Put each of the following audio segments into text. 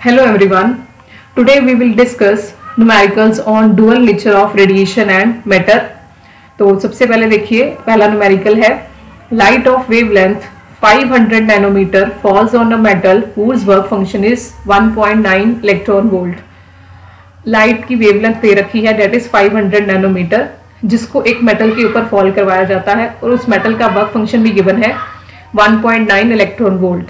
Hello everyone. Today we will discuss numericals on dual nature of radiation and matter. तो सबसे पहले देखिए पहला न्यूमेरिकल है light of wavelength 500 nanometer falls on a metal whose work function is 1.9 electron volt. Light की wavelength दे रखी है that is 500 nanometre जिसको एक मेटल के ऊपर फॉल करवाया जाता है और उस मेटल का वर्क फंक्शन भी गिवन है 1.9 इलेक्ट्रॉन वोल्ट।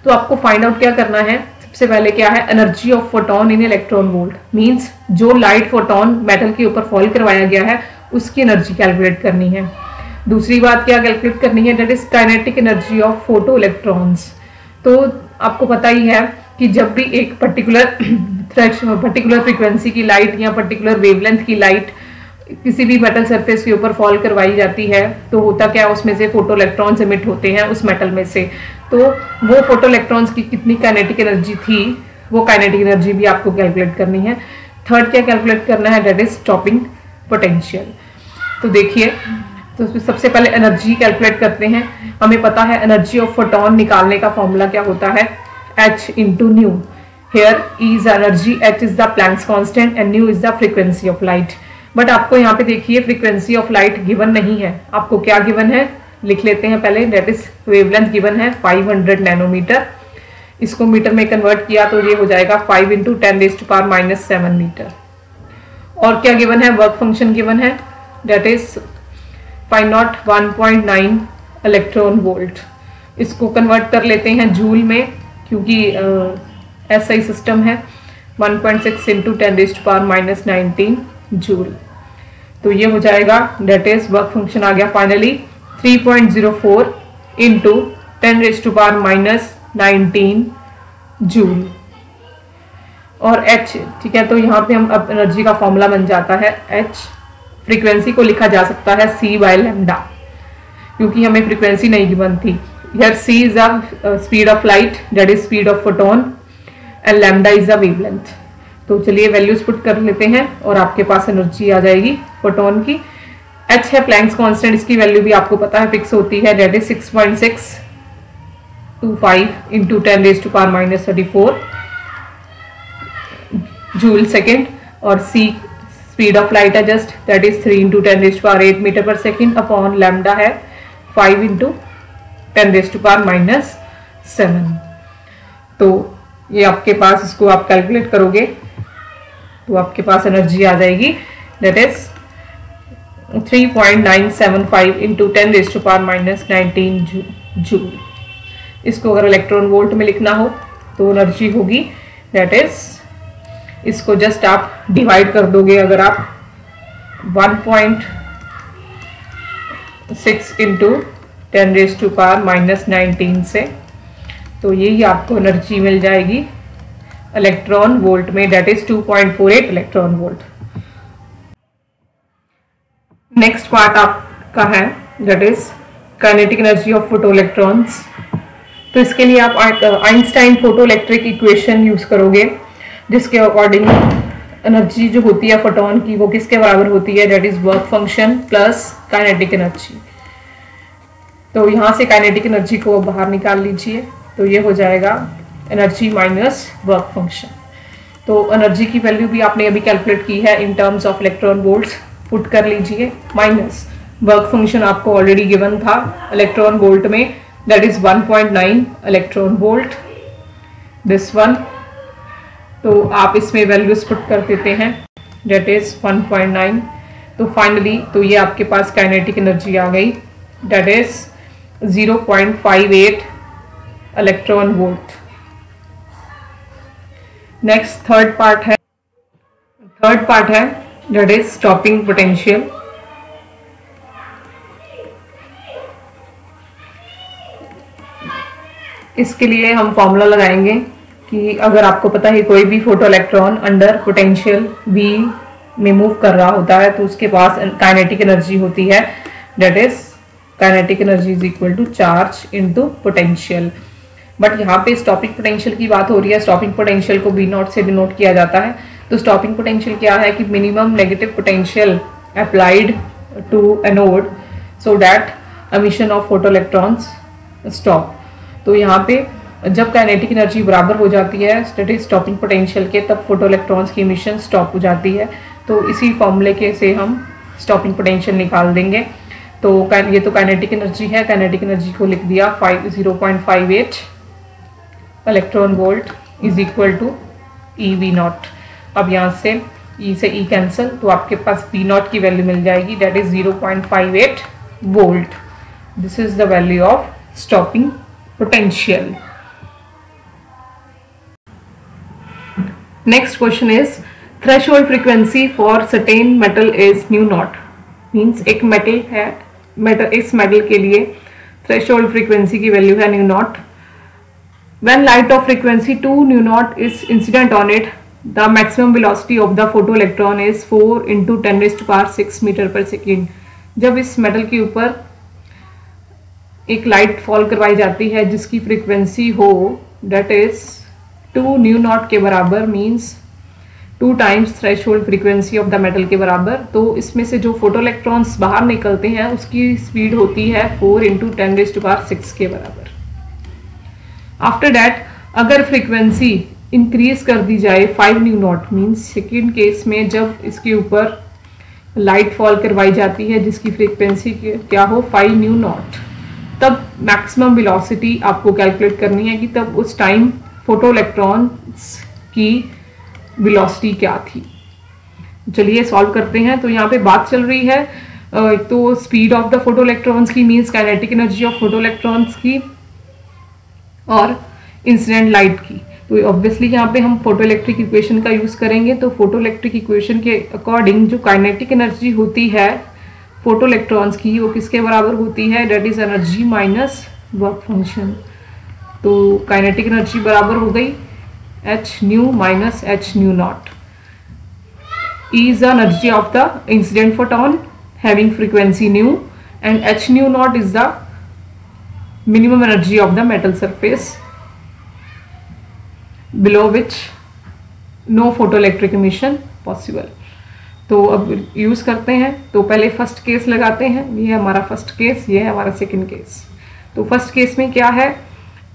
तो आपको फाइंड आउट क्या करना है, सबसे पहले क्या है energy of photon in electron volt, means जो लाइट फोटोन मेटल के ऊपर फॉल करवाया गया है उसकी एनर्जी कैलकुलेट करनी है। दूसरी बात क्या कैलकुलेट करनी है, that is kinetic energy of photoelectrons. तो आपको पता ही है कि जब भी एक पर्टिकुलर फ्रीक्वेंसी की लाइट या पर्टिकुलर वेवलेंथ की लाइट किसी भी मेटल सरफेस के ऊपर फॉल करवाई जाती है तो होता क्या, उसमें से फोटो इलेक्ट्रॉन्स एमिट होते हैं उस मेटल में से। तो वो फोटो इलेक्ट्रॉन्स की कितनी काइनेटिक एनर्जी थी वो काइनेटिक एनर्जी भी आपको कैलकुलेट करनी है। थर्ड क्या कैलकुलेट करना है, डेट इज स्टॉपिंग पोटेंशियल। तो देखिए तो सबसे पहले एनर्जी कैलकुलेट करते हैं। हमें पता है एनर्जी ऑफ फोटोन निकालने का फॉर्मूला क्या होता है, H into nu. Here E is energy, H is the Planck's constant and nu is the frequency of light. But आपको यहाँ पे देखिए फ्रीक्वेंसी ऑफ लाइट गिवन नहीं है, आपको क्या गिवन है लिख लेते हैं पहले, डेट इज वेवलेंथ गिवन है 500 नैनोमीटर। इसको मीटर में कन्वर्ट किया तो ये हो जाएगा 5 × 10⁻⁻7 मीटर। और क्या गिवन है, वर्क फंक्शन गिवन है डेट इज फाइंड नॉट 1.9 इलेक्ट्रॉन वोल्ट। इसको कन्वर्ट कर लेते हैं जूल में क्योंकि SI सिस्टम है, 1.6 × 10⁻⁻19 जूल। तो ये हो जाएगा डेट इज वर्क फंक्शन आ गया फाइनली 3.04 × 10⁻⁻19 जूल। और H, ठीक है, तो यहाँ पे हम अब एनर्जी का फॉर्मूला बन जाता है H। फ्रीक्वेंसी को लिखा जा सकता है C/λ क्योंकि हमें फ्रीक्वेंसी नहीं गिवन थी। Here C is the speed of light, that is speed of photon, and lambda is the wavelength. तो चलिए वैल्यूज पुट कर लेते हैं और आपके पास एनर्जी आ जाएगी फोटोन की। H है प्लैंक्स कांस्टेंट, इसकी वैल्यू भी आपको पता है फिक्स होती है, that is 6.625 × 10⁻34 जूल सेकेंड। और C स्पीड ऑफ लाइट है जस्ट, that is 3 × 10⁸ मीटर पर सेकेंड अपॉन लैम्डा है 5 × 10⁻⁻7। तो ये आपके पास, इसको आप कैलकुलेट करोगे तो आपके पास एनर्जी आ जाएगी दैट इज 3.975 × 10⁻⁻19 जूल। इसको अगर इलेक्ट्रॉन वोल्ट में लिखना हो तो एनर्जी होगी दैट इज, इसको जस्ट आप डिवाइड कर दोगे अगर आप 1.6 × 10⁻⁻19 से, तो यही आपको एनर्जी मिल जाएगी इलेक्ट्रॉन वोल्ट में, that is 2.48 electron volt. Next part आपका है that is kinetic energy of photoelectrons. तो इसके लिए आप Einstein photoelectric equation use करोगे जिसके अकॉर्डिंग एनर्जी जो होती है फोटोन की वो किसके बराबर होती है, that is work function plus kinetic energy. तो यहाँ से काइनेटिक एनर्जी को बाहर निकाल लीजिए तो ये हो जाएगा एनर्जी माइनस वर्क फंक्शन। तो एनर्जी की वैल्यू भी आपने अभी कैलकुलेट की है in terms of electron volts, put कर लीजिए, माइनस वर्क फंक्शन आपको ऑलरेडी गिवन था इलेक्ट्रॉन वोल्ट में, that is 1.9 electron volt this one. तो आप इसमें वैल्यूज पुट कर देते हैं दैट इज 1.9। तो फाइनली तो ये आपके पास काइनेटिक एनर्जी आ गई that is 0.58 electron volt. Next third part है दैट इज स्टॉपिंग पोटेंशियल। इसके लिए हम फॉर्मूला लगाएंगे कि अगर आपको पता है कोई भी photo electron under potential V में मूव कर रहा होता है तो उसके पास काइनेटिक एनर्जी होती है that is kinetic energy is equal to charge into potential. But यहाँ पे स्टॉपिंग पोटेंशियल की बात हो रही है, स्टॉपिंग पोटेंशियल को V0 से डिनोट किया जाता है। तो स्टॉपिंग पोटेंशियल क्या है कि minimum negative potential applied to anode so that emission of photoelectrons stop. तो यहाँ पे जब काइनेटिक एनर्जी बराबर हो जाती है दैट इज स्टॉपिंग पोटेंशियल के, तब फोटो इलेक्ट्रॉन्स की इमिशन स्टॉप हो जाती है। तो इसी फॉर्मूले के से हम स्टॉपिंग पोटेंशियल निकाल देंगे। तो ये तो काइनेटिक एनर्जी है, काइनेटिक एनर्जी को लिख दिया 0.58 electron volt is equal to EV0। अब यहाँ से E से E कैंसिल, तो आपके पास V0 की वैल्यू मिल जाएगी, that is 0.58 volt. This is the value of stopping potential. Next question is threshold frequency for certain metal is nu naught। Means एक metal है, इस मेटल के लिए थ्रेशोल्ड फ्रीक्वेंसी की वैल्यू है nu naught। When light of frequency 2 nu naught is incident on it, the maximum velocity of the photoelectron is 4 into 10⁶ metre पर second. जब इस मेटल के ऊपर एक लाइट फॉल करवाई जाती है जिसकी फ्रीक्वेंसी हो डेट इज 2 न्यू नॉट के बराबर, means 2 times threshold frequency of the metal के बराबर, तो इसमें से जो फोटो इलेक्ट्रॉन्स बाहर निकलते हैं उसकी स्पीड होती है 4 into 10⁶ के बराबर। आफ्टर दैट अगर फ्रीक्वेंसी इंक्रीज कर दी जाए 5 nu not, means second case में जब इसके ऊपर लाइट फॉल करवाई जाती है जिसकी फ्रीक्वेंसी क्या हो 5 न्यू नॉट, तब मैक्सिमम वेलोसिटी आपको कैलकुलेट करनी है कि तब उस टाइम फोटो इलेक्ट्रॉन्स की वेलोसिटी क्या थी। चलिए सॉल्व करते हैं। तो यहाँ पे बात चल रही है एक तो speed of the photoelectrons की, means kinetic energy of photoelectrons की, और इंसिडेंट लाइट की। तो ऑब्वियसली यहाँ पे हम फोटो इलेक्ट्रिक इक्वेशन का यूज करेंगे। तो फोटो इलेक्ट्रिक इक्वेशन के अकॉर्डिंग जो काइनेटिक एनर्जी होती है फोटो इलेक्ट्रॉन्स की वो किसके बराबर होती है, that is energy minus work function. तो काइनेटिक एनर्जी बराबर हो गई h nu minus h nu naught. E is the energy of the incident photon having frequency nu, and h nu naught is the minimum energy of the metal surface below which no photoelectric emission possible। तो अब use करते हैं। तो पहले first case लगाते हैं, ये है हमारा फर्स्ट केस, ये है हमारा सेकंड केस। तो फर्स्ट केस में क्या है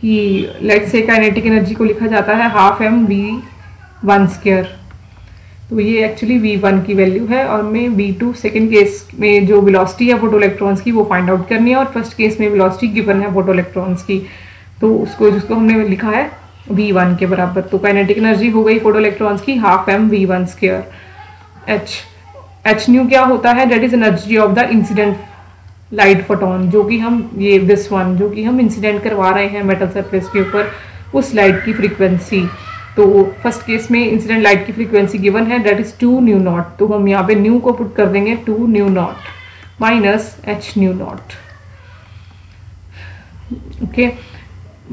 कि लेट्स से काइनेटिक एनर्जी को लिखा जाता है ½mv1²। तो ये एक्चुअली v1 की वैल्यू है, और मैं v2 सेकंड केस में जो वेलोसिटी है फोटो इलेक्ट्रॉन्स की वो फाइंड आउट करनी है, और फर्स्ट केस में वेलोसिटी गिवन है फोटो इलेक्ट्रॉन्स की, तो जिसको हमने लिखा है v1 के बराबर। तो काइनेटिक एनर्जी हो गई फोटो इलेक्ट्रॉन्स की ½mv1²। h न्यू क्या होता है, that is energy of the incident light photon, जो कि हम ये दिस वन जो कि हम इंसिडेंट करवा रहे हैं मेटल सरफेस के ऊपर, उस लाइट की फ्रीक्वेंसी। तो फर्स्ट केस में इंसिडेंट लाइट की फ्रीक्वेंसी गिवन है दैट इज 2 न्यू नॉट। तो हम यहाँ पे न्यू को पुट कर देंगे 2 nu not minus h nu not. Okay,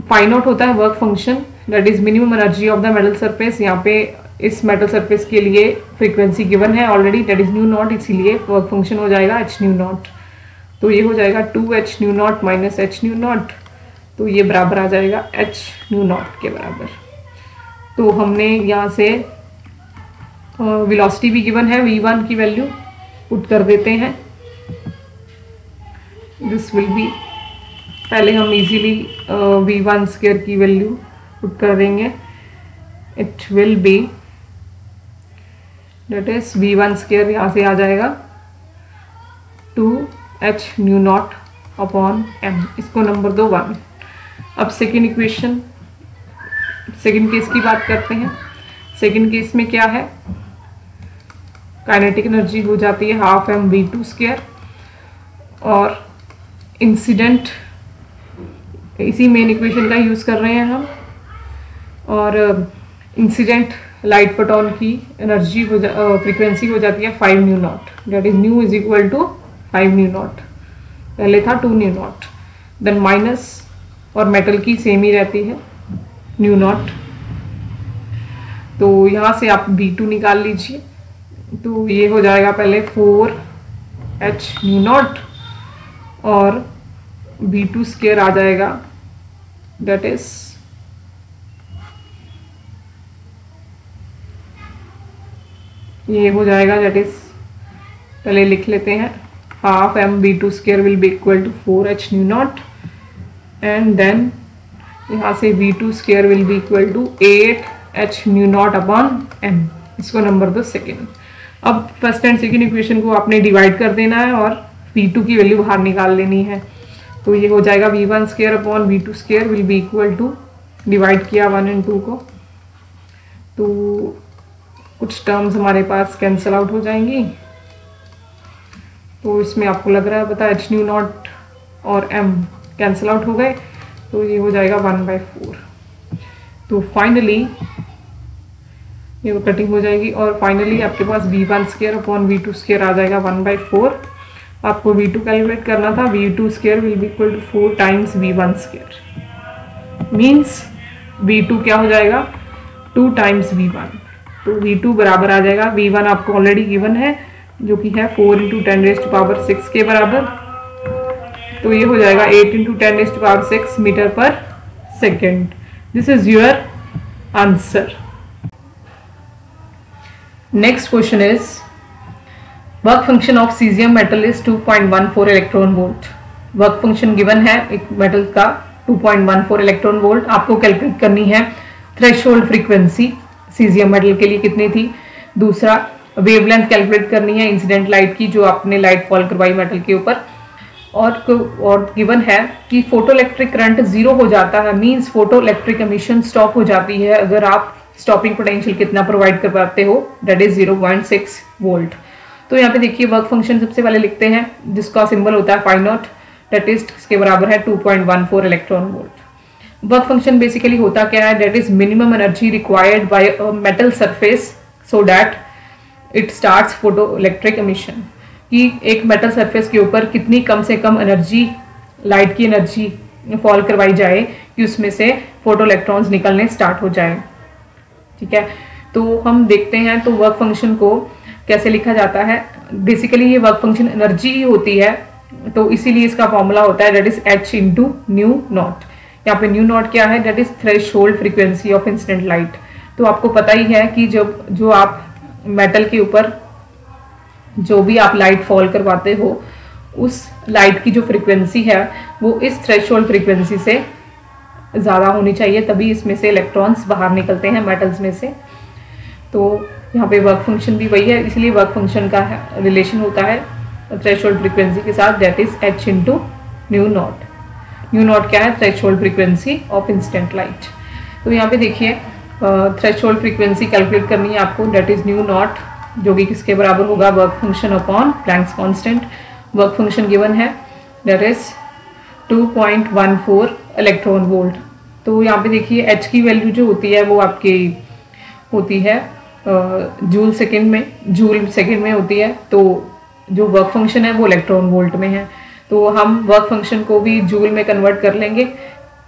find out होता है work function that is minimum energy of the metal surface. यहाँ पे इस मेटल सरफेस के लिए फ्रीक्वेंसी गिवन है already that is new not, इसीलिए वर्क फंक्शन हो जाएगा h न्यू नॉट। तो ये हो जाएगा 2h new not minus h nu not, तो ये बराबर आ जाएगा h न्यू नॉट के बराबर। तो हमने यहाँ से वेलोसिटी भी गिवन है, v1 की वैल्यू पुट कर देते हैं। दिस विल बी, पहले हम इजीली v1² की वैल्यू पुट कर देंगे। It will be that is v1² यहाँ से आ जाएगा 2h new not upon m, इसको नंबर दो 1। अब सेकेंड इक्वेशन, सेकेंड केस की बात करते हैं। सेकेंड केस में क्या है, काइनेटिक एनर्जी हो जाती है ½mv2², और इंसिडेंट इसी मेन इक्वेशन का यूज कर रहे हैं हम, और इंसिडेंट लाइट फोटोन की एनर्जी फ्रीक्वेंसी हो जाती है 5 nu naught, that is nu is equal to 5 nu naught, पहले था 2 न्यू नॉट, देन माइनस, और मेटल की सेम ही रहती है न्यू नॉट। तो यहाँ से आप v2 निकाल लीजिए। तो ये हो जाएगा पहले 4h न्यू नॉट, और v2² आ जाएगा दैट इज ये हो जाएगा दैट इज, पहले लिख लेते हैं ½ mv2² will be equal to 4h nu naught, and then यहाँ से V2 square will be equal to 8h mu naught upon m। इसको नंबर दो सेकेंड। अब फर्स्ट एंड सेकेंड इक्वेशन को आपने डिवाइड कर देना है और V2 की वैल्यू बाहर निकाल लेनी है। तो ये हो जाएगा V1 square upon V2 square will be equal to, divide किया 1 और 2 को, तो कुछ टर्म्स हमारे पास कैंसिल आउट हो जाएंगी। तो इसमें आपको लग रहा है पता h न्यू नॉट और m कैंसिल आउट हो गए, तो ये हो जाएगा 1/4। तो फाइनली ये कटिंग हो जाएगी और फाइनली आपके पास V1 square upon V2 square आ जाएगा 1/4। आपको V2 कैलकुलेट करना था, V2 square will be equal to 4 times V1 square, means V2 क्या हो जाएगा 2 टाइम्स V1। तो V2 बराबर आ जाएगा, V1 आपको ऑलरेडी गिवन है जो कि है 4 × 10⁶ के बराबर। तो ये हो जाएगा 8 × 10⁶ मीटर पर second. This is your answer. Next question is work function of caesium metal is 2.14 electron volt. Work function given है एक मेटल का 2.14 इलेक्ट्रॉन वोल्ट। आपको कैलकुलेट करनी है थ्रेशोल्ड फ्रीक्वेंसी सीजियम मेटल के लिए कितनी थी। दूसरा वेवलेंथ कैलकुलेट करनी है इंसिडेंट लाइट की जो आपने लाइट फॉल करवाई मेटल के ऊपर। और गिवन है कि फोटो इलेक्ट्रिक करंट 0 हो जाता है, means photo electric emission stop हो जाती है अगर आप स्टॉपिंग पोटेंशियल कितना प्रोवाइड कर पाते हो, दैट इज 0.6 वोल्ट। तो यहाँ पे देखिए वर्क फंक्शन सबसे पहले लिखते हैं जिसका सिंबल होता है फाई नॉट, दैट इज इसके बराबर है 2.14 electron volt. Work function basically होता क्या है, that is minimum energy required by a metal surface so that it starts photo electric emission. कि एक मेटल सरफेस के ऊपर कितनी कम से कम एनर्जी, लाइट की एनर्जी फॉल करवाई जाए कि उसमें से फोटो इलेक्ट्रॉन्स निकलने स्टार्ट हो जाए। ठीक है, तो हम देखते हैं तो वर्क फंक्शन को कैसे लिखा जाता है। बेसिकली ये वर्क फंक्शन एनर्जी ही होती है, तो इसीलिए इसका फॉर्मूला होता है that is h into new not. यहाँ पे न्यू नॉट क्या है, that is threshold frequency of incident light. तो आपको पता ही है कि जब जो आप मेटल के ऊपर जो भी आप लाइट फॉल करवाते हो उस लाइट की जो फ्रीक्वेंसी है वो इस थ्रेशोल्ड फ्रीक्वेंसी से ज़्यादा होनी चाहिए, तभी इसमें से इलेक्ट्रॉन्स बाहर निकलते हैं मेटल्स में से। तो यहाँ पे वर्क फंक्शन भी वही है, इसलिए वर्क फंक्शन का रिलेशन होता है थ्रेशोल्ड फ्रीक्वेंसी के साथ, that is h into new not. New not क्या है, threshold frequency of incident light. तो यहाँ पे देखिए थ्रेशोल्ड फ्रीक्वेंसी कैलकुलेट करनी है आपको, दैट इज न्यू नॉट जो कि किसके बराबर होगा, work function upon Planck's constant. Work function given है दैट इज 2.14 इलेक्ट्रॉन वोल्ट। तो यहाँ पे देखिए h की वैल्यू जो होती है वो आपकी होती है जूल सेकेंड में होती है। तो जो वर्क फंक्शन है वो इलेक्ट्रॉन वोल्ट में है, तो हम वर्क फंक्शन को भी जूल में कन्वर्ट कर लेंगे।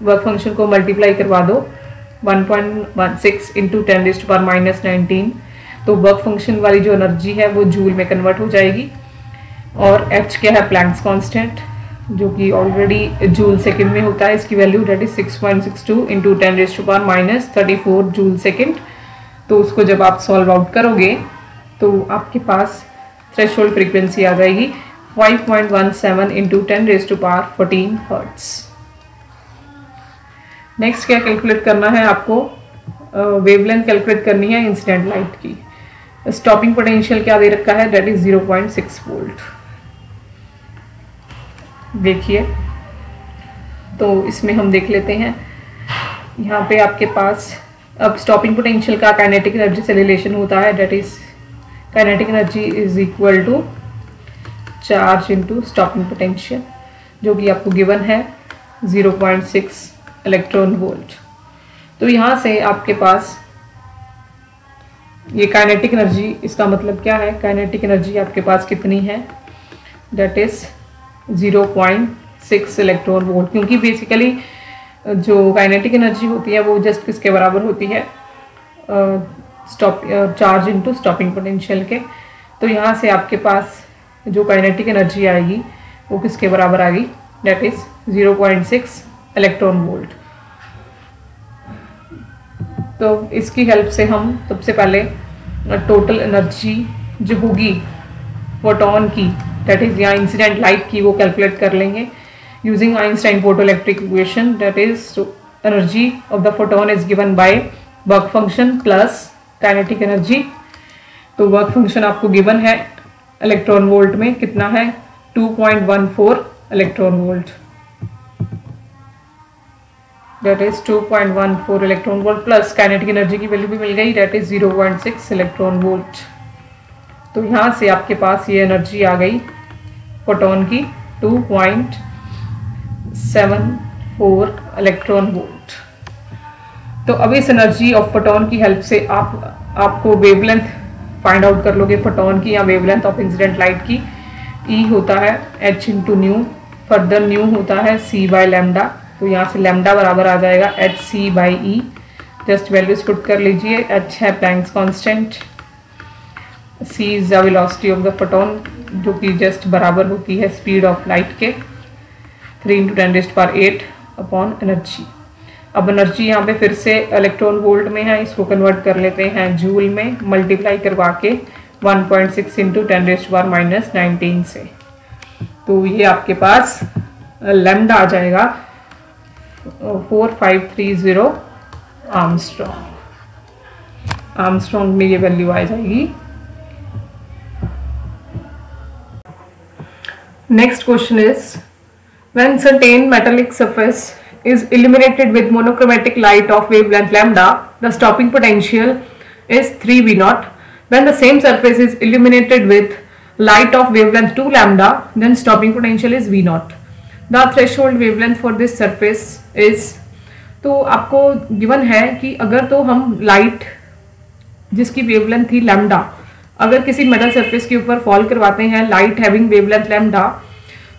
वर्क फंक्शन को मल्टीप्लाई करवा दो 1.16 इंटू 10⁻⁻19, तो वर्क फंक्शन वाली जो एनर्जी है वो जूल में कन्वर्ट हो जाएगी। और h क्या है, प्लैंक्स कांस्टेंट जो कि ऑलरेडी जूल सेकेंड में होता है, इसकी value that is 6.62 into 10⁻⁻34 joule second. तो उसको जब आप सॉल्व आउट करोगे तो आपके पास थ्रेशोल्ड फ्रीक्वेंसी आ जाएगी 5.17 इंटू 10⁻14 हर्ट्ज। नेक्स्ट क्या कैलकुलेट करना है आपको, वेवलेंथ कैलकुलेट करनी है इंसिडेंट लाइट की। स्टॉपिंग पोटेंशियल क्या दे रखा है, दैट इज 0.6 वोल्ट। देखिए तो इसमें हम देख लेते हैं, यहाँ पे आपके पास अब स्टॉपिंग पोटेंशियल का काइनेटिक एनर्जी से रिलेशन होता है, that is kinetic energy is equal to charge into stopping potential जो कि आपको गिवन है 0.6 इलेक्ट्रॉन वोल्ट। तो यहाँ से आपके पास ये काइनेटिक एनर्जी, इसका मतलब क्या है, काइनेटिक एनर्जी आपके पास कितनी है, दैट इज 0.6 इलेक्ट्रॉन वोल्ट। क्योंकि बेसिकली जो काइनेटिक एनर्जी होती है वो जस्ट किसके बराबर होती है, चार्ज इनटू स्टॉपिंग पोटेंशियल के। तो यहाँ से आपके पास जो काइनेटिक एनर्जी आएगी वो किसके बराबर आएगी, दैट इज 0.6 इलेक्ट्रॉन वोल्ट। तो इसकी हेल्प से हम सबसे पहले टोटल एनर्जी जो होगी फोटोन की, दैट इज यहाँ इंसिडेंट लाइट की, वो कैलकुलेट कर लेंगे using Einstein photoelectric equation, that is energy of the photon is given by work function plus kinetic energy. तो वर्क फंक्शन आपको गिवन है इलेक्ट्रॉन वोल्ट में, कितना है 2.14 electron volt, that is 2.14 electron volt plus kinetic energy की value भी मिल गई, that is 0.6 electron volt. तो यहाँ से आपके पास ये एनर्जी आ गई फोटोन की 2.74 इलेक्ट्रॉन वोल्ट। तो अब इस एनर्जी ऑफ फोटोन की हेल्प से आपको वेवलेंथ फाइंड आउट कर लोगे फोटोन की या वेवलेंथ ऑफ इंसिडेंट लाइट की। E होता है h into new, further new होता है c बाय लैम्डा, तो यहाँ से लैम्डा बराबर आ जाएगा h c by e. Just values put कर लीजिए, h है प्लैंक्स कांस्टेंट, c इज the velocity of the photon जो कि जस्ट बराबर होती है स्पीड ऑफ लाइट के 3 × 10⁸ अपॉन एनर्जी। अब एनर्जी यहाँ पे फिर से इलेक्ट्रॉन वोल्ट में है, इसको कन्वर्ट कर लेते हैं जूल में, मल्टीप्लाई करवा के 1.6 × 10⁻⁻19 से। तो ये आपके पास लैम्डा आ जाएगा 4530 आर्मस्ट्रॉन्ग में ये वैल्यू आ जाएगी। Next question is when certain metallic surface is illuminated with monochromatic light of wavelength lambda, the stopping potential is 3V0. When the same surface is illuminated with light of wavelength 2 lambda, then stopping potential is V0. The threshold wavelength for this surface is, तो आपको given है कि अगर तो हम light जिसकी wavelength थी lambda, अगर किसी मेटल सरफेस के ऊपर फॉल करवाते हैं लाइट हैविंग वेवलेंथ लैम्डा,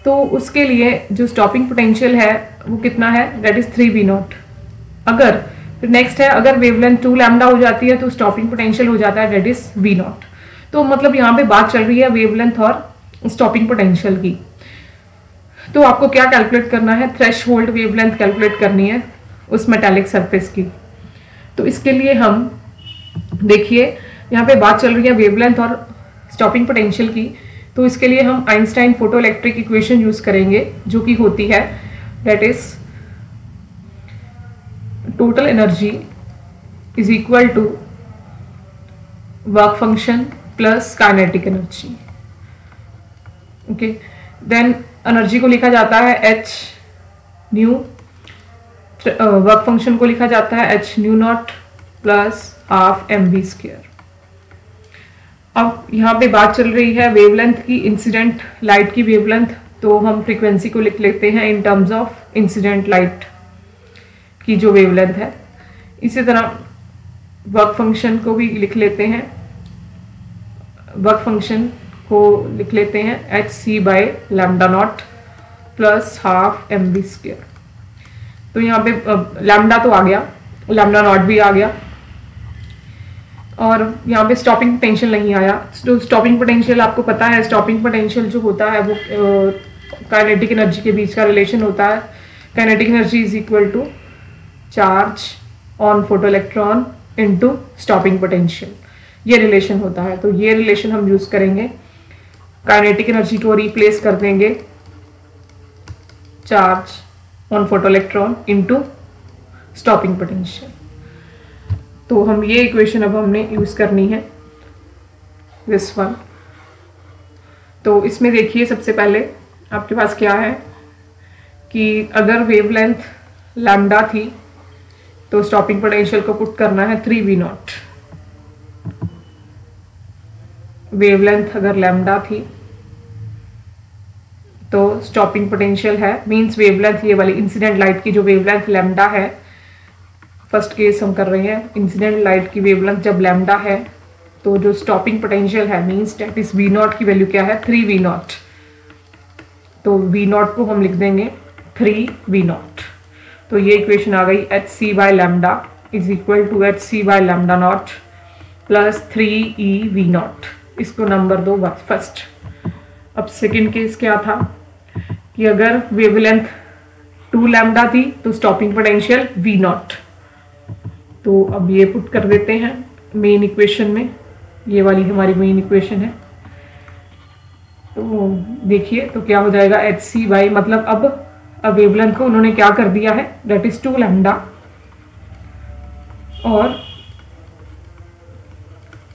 तो उसके लिए जो स्टॉपिंग पोटेंशियल है वो कितना है, दैट इज 3V0। अगर फिर नेक्स्ट है, अगर वेवलेंथ 2 लैम्डा हो जाती है तो स्टॉपिंग पोटेंशियल हो जाता है दैट इज V0। तो मतलब यहाँ पे बात चल रही है वेवलेंथ और स्टॉपिंग पोटेंशियल की। तो आपको क्या कैलकुलेट करना है, थ्रेशहोल्ड वेवलेंथ कैलकुलेट करनी है उस मेटालिक सरफेस की। तो इसके लिए हम देखिए यहाँ पे बात चल रही है वेवलेंथ और स्टॉपिंग पोटेंशियल की, तो इसके लिए हम Einstein photoelectric equation use करेंगे जो कि होती है that is total energy is equal to work function plus kinetic energy. Okay, then energy को लिखा जाता है h न्यू, वर्क फंक्शन को लिखा जाता है h nu not plus half mv²। अब यहाँ पे बात चल रही है वेवलेंथ की, इंसिडेंट लाइट की वेवलेंथ, तो हम फ्रीक्वेंसी को लिख लेते हैं in terms of incident light की जो वेवलेंथ है। इसी तरह वर्क फंक्शन को भी लिख लेते हैं, वर्क फंक्शन को लिख लेते हैं h c by lambda naught plus half mv²। तो यहाँ पे लैम्डा तो आ गया, लैम्डा नॉट भी आ गया, और यहाँ पे स्टॉपिंग पोटेंशियल नहीं आया। तो स्टॉपिंग पोटेंशियल आपको पता है, स्टॉपिंग पोटेंशियल जो होता है वो काइनेटिक एनर्जी के बीच का रिलेशन होता है। Kinetic energy is equal to charge on photoelectron into stopping potential, ये रिलेशन होता है। तो ये रिलेशन हम यूज करेंगे, काइनेटिक एनर्जी को रिप्लेस कर देंगे charge on photoelectron into stopping potential. तो हम ये इक्वेशन अब हमने यूज करनी है, दिस वन। तो इसमें देखिए सबसे पहले आपके पास क्या है कि अगर वेवलेंथ लैम्डा थी तो स्टॉपिंग पोटेंशियल को पुट करना है 3V0। वेवलेंथ अगर लैम्डा थी तो स्टॉपिंग पोटेंशियल है, मींस वेवलेंथ ये वाली इंसिडेंट लाइट की जो वेवलेंथ लैम्डा है, फर्स्ट केस हम कर रहे हैं, इंसिडेंट लाइट की वेवलेंथ जब लैम्डा है तो जो स्टॉपिंग पोटेंशियल है मींस दैट इज V0 की वैल्यू क्या है 3V0। तो V0 को हम लिख देंगे 3V0। तो ये इक्वेशन आ गई h c by lambda is equal to h c by lambda naught plus 3eV0। इसको नंबर दो फर्स्ट। अब सेकेंड केस क्या था कि अगर वेवलेंथ 2 लैम्डा थी तो स्टॉपिंग पोटेंशियल V0। तो अब ये पुट कर देते हैं मेन इक्वेशन में, ये वाली हमारी मेन इक्वेशन है। तो देखिए तो क्या हो जाएगा एच सी बाई, मतलब अब वेवलेंथ को उन्होंने क्या कर दिया है, दैट इज 2 लैम्डा, और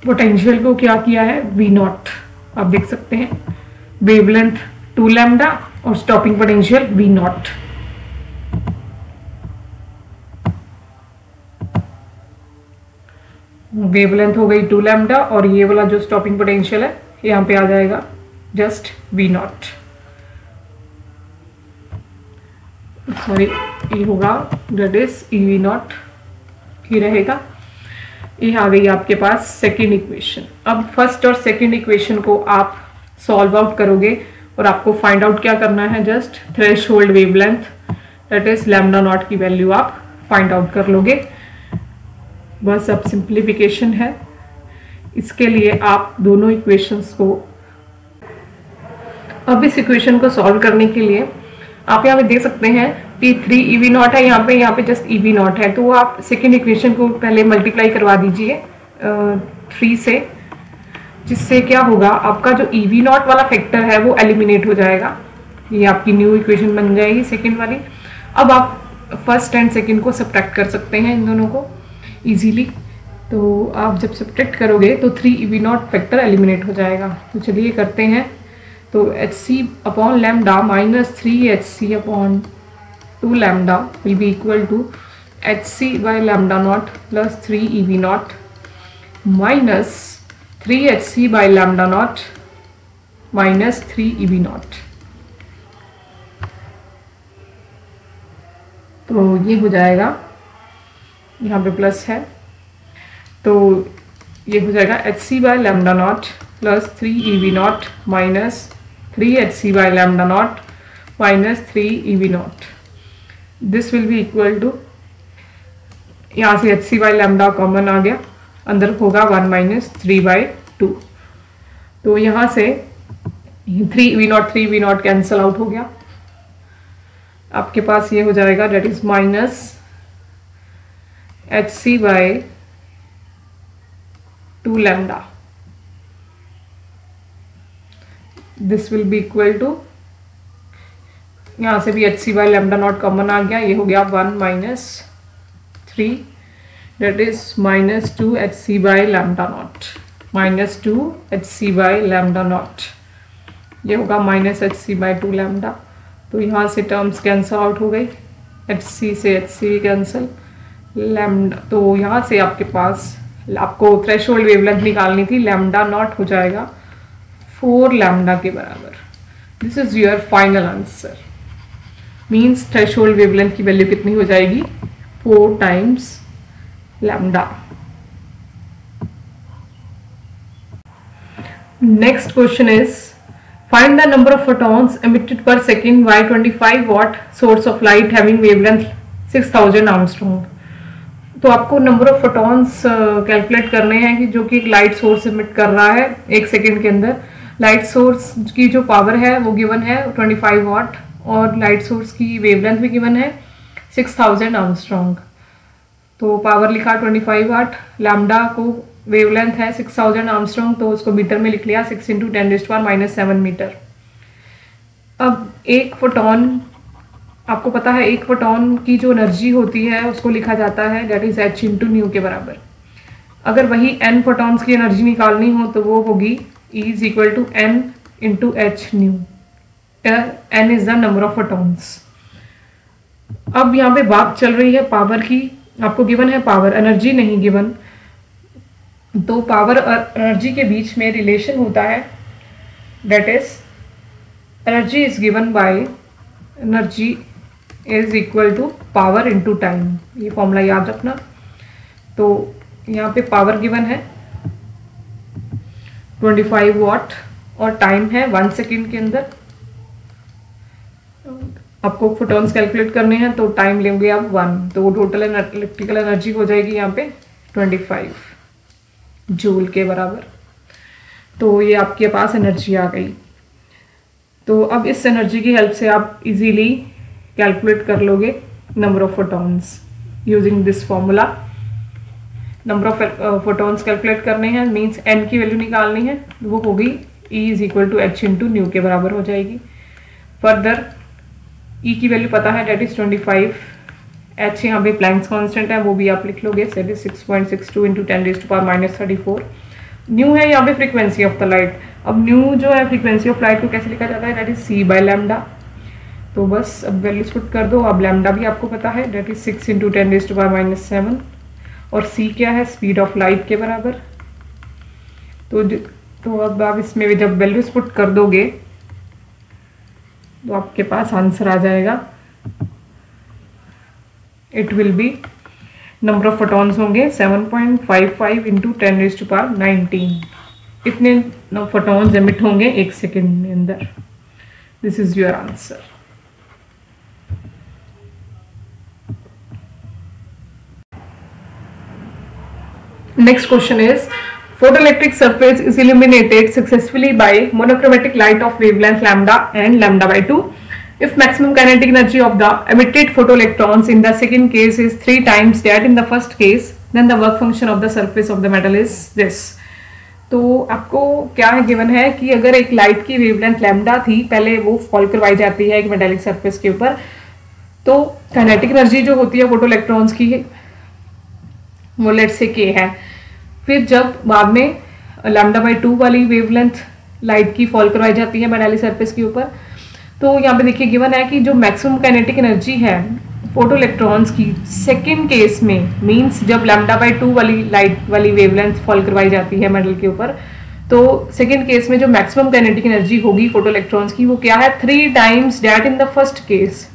पोटेंशियल को क्या किया है, वी नॉट। आप देख सकते हैं वेवलेंथ 2 लैम्डा और stopping potential v naught. Wavelength हो गई 2 लैम्डा और ये वाला जो स्टॉपिंग पोटेंशियल है यहाँ पे आ जाएगा जस्ट वी नॉट, सॉरी ये होगा that is E V not ही रहेगा। ये आ गई आपके पास सेकेंड इक्वेशन। अब फर्स्ट और सेकेंड इक्वेशन को आप सॉल्व आउट करोगे और आपको फाइंड आउट क्या करना है, just threshold wavelength that is lambda naught की वैल्यू आप फाइंड आउट कर लोगे। बस अब सिंप्लीफिकेशन है। इसके लिए आप दोनों इक्वेशंस को, अब इस इक्वेशन को सॉल्व करने के लिए आप यहाँ पे देख सकते हैं T3 EV नॉट है, यहाँ पे जस्ट EV नॉट है, तो आप सेकेंड इक्वेशन को पहले मल्टीप्लाई करवा दीजिए 3 से, जिससे क्या होगा आपका जो EV नॉट वाला फैक्टर है वो एलिमिनेट हो जाएगा। ये आपकी न्यू इक्वेशन बन जाएगी सेकेंड वाली। अब आप फर्स्ट एंड सेकेंड को सब्ट्रैक्ट कर सकते हैं इन दोनों को इजीली। तो आप जब सब्ट्रैक्ट करोगे तो 3 EV नॉट फैक्टर एलिमिनेट हो जाएगा। तो चलिए करते हैं। तो HC upon lambda minus 3HC upon 2 lambda will be equal to HC by lambda naught plus 3 EV naught minus 3HC by lambda naught minus 3 EV naught. तो ये हो जाएगा, यहाँ पे प्लस है तो ये हो जाएगा HC by lambda naught plus 3 EV naught minus 3HC by lambda naught minus 3 EV naught. This will be equal to, यहाँ से HC बाय लैम्डा कॉमन आ गया, अंदर होगा 1 माइनस 3/2। तो यहाँ से 3 EV नॉट कैंसल आउट हो गया। आपके पास ये हो जाएगा that is minus HC by 2 lambda. This will be equal to, यहाँ से भी HC by lambda naught common आ गया, ये हो गया 1 minus 3 that is minus 2 HC by lambda naught, minus 2 HC by lambda naught, ये होगा माइनस HC बाय 2 लैम्डा। तो यहाँ से टर्म्स कैंसल आउट हो गई, HC से HC कैंसल, लैम्डा। तो यहाँ से आपके पास आपको थ्रेशोल्ड वेवलेंथ निकालनी थी, लैम्डा नॉट हो जाएगा 4 लैम्डा के बराबर। This is your final answer. Means threshold wavelength की वैल्यू कितनी हो जाएगी, 4 times lambda. Next question is find the number of photons emitted per second by 25 watt source of light having wavelength 6000 Armstrong। तो आपको number of photons calculate करने हैं कि जो कि एक लाइट सोर्स इमिट कर रहा है 1 सेकेंड के अंदर। लाइट सोर्स की जो पावर है वो गिवन है 25 वाट और लाइट सोर्स की वेवलेंथ भी गिवन है 6000 आर्मस्ट्रॉन्ग। तो पावर लिखा 25 वाट, लैम्डा को वेवलेंथ है 6000 आर्मस्ट्रॉन्ग, तो उसको मीटर में लिख लिया 6 × 10⁻⁻7 मीटर। अब एक फोटोन, आपको पता है एक फोटोन की जो एनर्जी होती है उसको लिखा जाता है दैट इज h × न्यू के बराबर। अगर वही n फोटॉन्स की एनर्जी निकालनी हो तो वो होगी E = n × h new. n is the number of photons. अब यहाँ पे बात चल रही है पावर की, आपको गिवन है पावर, एनर्जी नहीं गिवन। तो पावर और एनर्जी के बीच में रिलेशन होता है that is energy is given by energy is equal to power into time. ये फॉर्मूला याद रखना। तो यहाँ पे पावर गिवन है 25 वाट और टाइम है 1 सेकेंड के अंदर। आपको फोटॉन्स कैलकुलेट करने हैं तो टाइम लेंगे आप 1, तो टोटल इलेक्ट्रिकल एनर्जी हो जाएगी यहाँ पे 25 जूल के बराबर। तो ये आपके पास एनर्जी आ गई। तो अब इस एनर्जी की हेल्प से आप इजीली कैलकुलेट कर लोगे number of photons using this formula. Number of photons calculate करने हैं, मींस n की वैल्यू निकालनी है, वो होगी E = h × न्यू के बराबर हो जाएगी। फर्दर ई की वैल्यू पता है, डेट इज 25। एच यहाँ पे प्लैंक्स कांस्टेंट है, वो भी आप लिख लोगे, दैट इज 6.62 इंटू 10⁻⁻34। न्यू है यहाँ पे फ्रीक्वेंसी ऑफ द लाइट। अब न्यू जो है फ्रीक्वेंसी ऑफ लाइट को कैसे लिखा जाता है, that is c by lambda. तो बस अब वैल्यूज पुट कर दो। अब लैम्डा भी आपको पता है, दैट इज 6 इंटू 10⁻⁻7, और सी क्या है, स्पीड ऑफ लाइट के बराबर। तो अब आप इसमें भी जब वैल्यूज पुट कर दोगे तो आपके पास आंसर आ जाएगा। It will be, number of photons होंगे 7.55 इंटू 10⁻19। इतने फोटॉन्स एमिट होंगे 1 सेकेंड के अंदर। This is your answer. Next question is, photoelectric surface is illuminated successfully by monochromatic light of wavelength lambda and lambda by 2 if maximum kinetic energy of the emitted photoelectrons in the second case is 3 times that in the first case, then the work function of the surface of the metal is this। तो आपको क्या है, given है कि अगर एक light की wavelength lambda थी, पहले वो फॉल करवाई जाती है एक मेटालिक सरफेस के ऊपर, तो काइनेटिक एनर्जी जो होती है फोटो इलेक्ट्रॉन्स की वो लेट से के है। फिर जब बाद में लैम्डा बाई 2 वाली वेवलेंथ लाइट की फॉल करवाई जाती है मेटालिक सरफेस के ऊपर, तो यहाँ पे देखिए गिवन है कि जो मैक्सिमम काइनेटिक एनर्जी है फोटो इलेक्ट्रॉन्स की सेकेंड केस में, मींस जब लैम्डा बाई 2 वाली लाइट वाली वेवलेंथ फॉल करवाई जाती है मेटल के ऊपर, तो सेकेंड केस में जो मैक्सिमम काइनेटिक एनर्जी होगी फोटो इलेक्ट्रॉन्स की वो क्या है, 3 times that in the first case.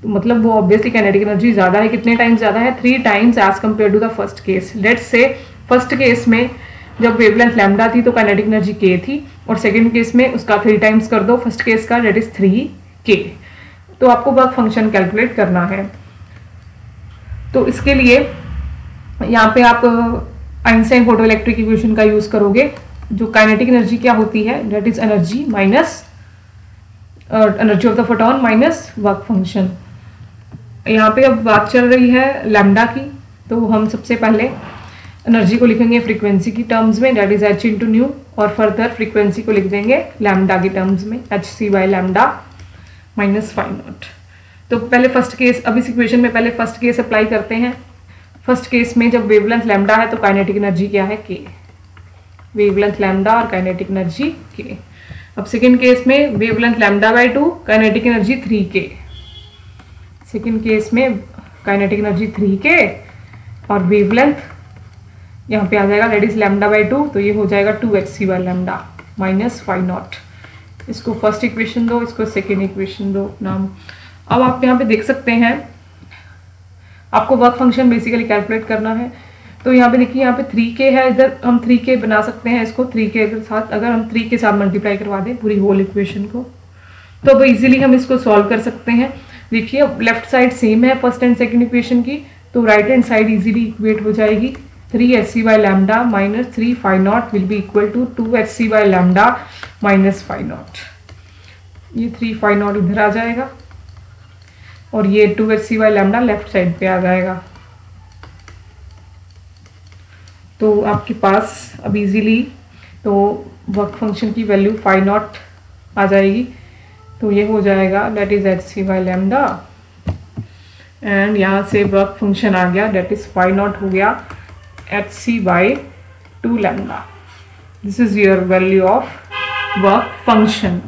तो मतलब वो ऑब्वियसली काइनेटिक एनर्जी ज्यादा है, कितने टाइम्स ज्यादा है, 3 times as compare to the first case. Let's say first case में जब वेवलेंथ लैम्डा थी तो काइनेटिक एनर्जी के थी, और सेकेंड केस में उसका 3 टाइम्स कर दो फर्स्ट केस का, दैट इज 3k। तो आपको वर्क फंक्शन कैलकुलेट करना है। तो इसके लिए यहाँ पे आप आइंस्टाइन फोटो इलेक्ट्रिक इक्वेशन का यूज करोगे। जो काइनेटिक एनर्जी क्या होती है, that is energy minus energy of the photon minus work function. यहाँ पे अब बात चल रही है लैम्डा की, तो हम सबसे पहले एनर्जी को लिखेंगे फ्रीक्वेंसी की टर्म्स में, that is h into nu, और फर्दर फ्रीक्वेंसी को लिख देंगे लैम्डा की टर्म्स में, hc by lambda minus phi naught. तो पहले फर्स्ट केस, अब इस इक्वेशन में पहले फर्स्ट केस अप्लाई करते हैं। फर्स्ट केस में जब वेवलेंथ लैम्डा है तो काइनेटिक एनर्जी क्या है, k, वेवलेंथ लैम्डा और काइनेटिक एनर्जी k। अब सेकेंड केस में wavelength lambda by 2, kinetic energy 3k। Second case में काइनेटिक एनर्जी 3k और वेवलेंथ यहाँ पे आ जाएगा दैट इज लैम्डा बाई 2, तो ये हो जाएगा 2hc by lambda minus phi naught. इसको फर्स्ट इक्वेशन दो, इसको सेकेंड इक्वेशन दो नाम। अब आप यहाँ पे देख सकते हैं, आपको वर्क फंक्शन बेसिकली कैलकुलेट करना है। तो यहाँ पे देखिए, यहाँ पे 3k है, इधर हम 3k बना सकते हैं इसको 3k के साथ, अगर हम 3 के साथ मल्टीप्लाई करवा दें पूरी होल इक्वेशन को, तो अब इजीली हम इसको सॉल्व कर सकते हैं। देखिए लेफ्ट साइड सेम है फर्स्ट एंड सेकेंड इक्वेशन की, तो right hand side easily equate हो जाएगी। 3hc by lambda minus 3 phi naught will be equal to 2hc by lambda minus phi naught. ये 3 फाई नॉट इधर आ जाएगा और ये 2hc by lambda left side पे आ जाएगा। तो आपके पास अब इजीली तो वर्क फंक्शन की वैल्यू फाई नॉट आ जाएगी, तो ये हो जाएगा that is hc by lambda, and यहाँ से वर्क फंक्शन आ गया दैट इज फाई नॉट हो गया hc by 2 lambda. This is your value of work function.